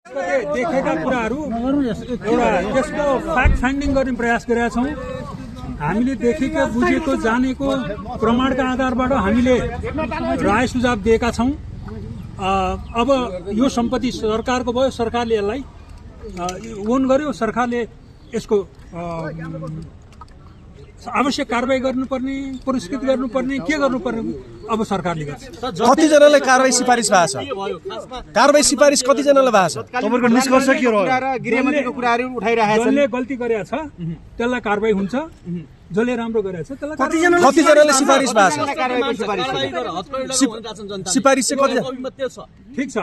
देखेका कुराहरू एउटा त्यसको फ्याक्ट फाइन्डिङ गर्ने प्रयास गरेका छौँ। हामीले देखेको बुझेको जानेको प्रमाणका आधारबाट हामीले राय सुझाव दिएका छौँ। अब यो सम्पत्ति सरकारको भयो, सरकारले यसलाई ओन गर्यो, सरकारले यसको आवश्यक कारबाही गर्नुपर्ने, पुरस्कृत गर्नुपर्ने, के गर्नुपर्ने अब सरकारले गर्छ। कतिजनालाई कारबाही सिफारिस भएको छ? कारबाही सिफारिस कतिजनालाई भएको छ? तपाईको निष्कर्ष के रह्यो? गृहमन्त्रीको कुराहरू उठाइरहेका छन्। जसले गल्ती गरेको छ त्यसलाई कारबाही हुन्छ, जसले राम्रो गरेको छ त्यसलाई कतिजनाले सिफारिस भएको छ? सिफारिस चाहिँ कति? ठिक छ,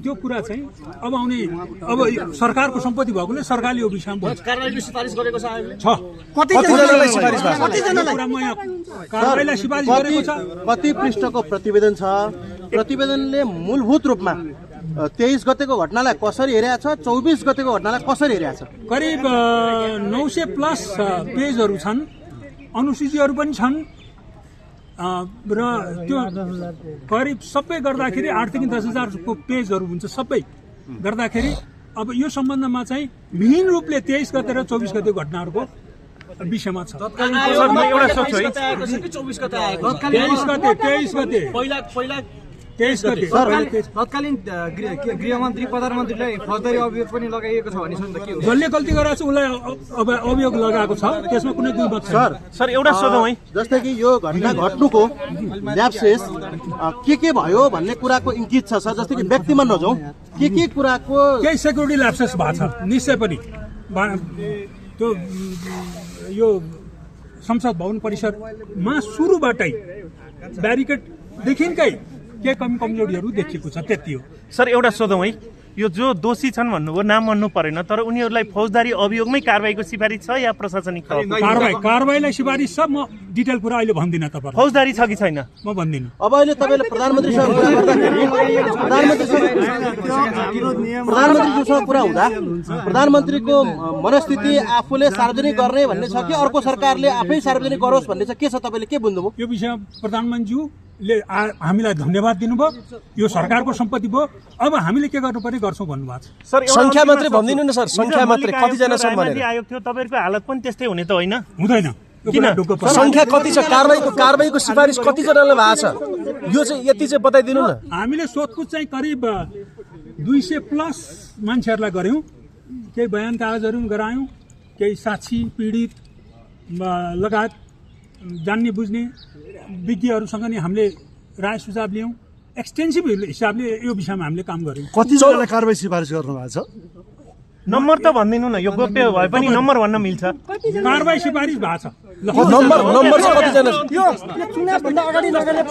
त्यो कुरा चाहिँ अब आउने अब सरकारको सम्पत्ति भएकोले सरकारले यो विषयमा भन्छ। कारबाहीको सिफारिस गरेको छ। कतिजनालाई सिफारिस भएको छ? कारबाहीलाई सिफारिस गरेको छ। कति पृष्ठको प्रतिवेदन छ? प्रतिवेदनले मूलभूत रूपमा 23 गतेको घटनालाई कसरी हेरेको छ, 24 गतेको घटनालाई कसरी हेरेको छ? करिब 900 प्लस पेजहरू छन्, अनुसूचीहरू पनि छन् र त्यो करिब सबै गर्दाखेरि 8 देखि 10,000 को पेजहरू हुन्छ। सबै गर्दाखेरि अब यो सम्बन्धमा चाहिँ विहीन रूपले 23 गते र 24 गते घटनाहरूको विषयमा छ। 23 गते तत्कालीन गृहमन्त्री प्रधानमन्त्रीलाई फौजदारी अभियोग पनि लगाइएको छ भने के हो? जसले गल्ती गरेको छ उसलाई अब अभियोग लगाएको छ, त्यसमा कुनै दुई मत छैन। सर एउटा सोधौँ है, जस्तै कि यो घटना घट्नुको ल्याप्सेस के भयो भन्ने कुराको इङ्गित छ सर। जस्तै कि व्यक्तिमा नजाउँ, के कुराको केही सेक्युरिटी ल्याप्सेस भएको छ निश्चय पनि। त्यो यो संसद भवन परिसरमा सुरुबाटै ब्यारिकेडदेखिकै के कमजोरीहरू देखिएको छ, त्यति हो। सर एउटा सोधौँ है, यो जो दोषी छन् भन्नुभयो, नाम भन्नु परेन, तर उनीहरूलाई फौजदारी अभियोगमै कारबाहीको सिफारिस छ या प्रशासनिक कारबाहीलाई सिफारिस छ? म डिटेल कुरा अहिले भन्दिनँ तपाईँलाई। फौजदारी छ कि छैन म भन्दिनँ। अब अहिले तपाईँले प्रधानमन्त्रीसँग कुरा गर्दाखेरि प्रधानमन्त्रीसँग कुरा हुँदा प्रधानमन्त्रीको मनस्थिति आफूले सार्वजनिक गर्ने भन्ने छ कि अर्को सरकारले आफै सार्वजनिक गरोस् भन्ने छ? के छ, तपाईँले के बुझ्नुभयो? यो विषयमा प्रधानमन्त्रीज्यूले हामीलाई धन्यवाद दिनुभयो। यो सरकारको सम्पत्ति भयो, अब हामीले के गर्नुपर्ने गर्छौँ भन्नुभएको छ। सर संख्या मात्रै भनिदिनु न सर, संख्या मात्रै कतिजना छन् भनेर। आयोग थियो, तपाईँहरूको हालत पनि त्यस्तै हुने त होइन? हुँदैन। संख्या कति छ? कारबाहीको सिफारिस कतिजनालाई भएको छ? यो चाहिँ यति चाहिँ बताइदिनु न। हामीले सोधपुछ चाहिँ करिब 200 प्लस मान्छेहरूलाई गऱ्यौँ। केही बयान कागजहरू पनि गरायौँ, केही साक्षी पीडित लगायत जान्ने बुझ्ने विज्ञहरूसँग नि हामीले राय सुझाव लियौँ। एक्सटेन्सिभ हिसाबले यो विषयमा हामीले काम गऱ्यौँ। कतिजनालाई कारबाही सिफारिस गर्नु भएको छ? नम्बर त भनिदिनु न, यो गोप्य भए पनि नम्बर भन्न मिल्छ। कारबाही सिफारिस भएको छ। नम्बर चाहिँ कतिजना?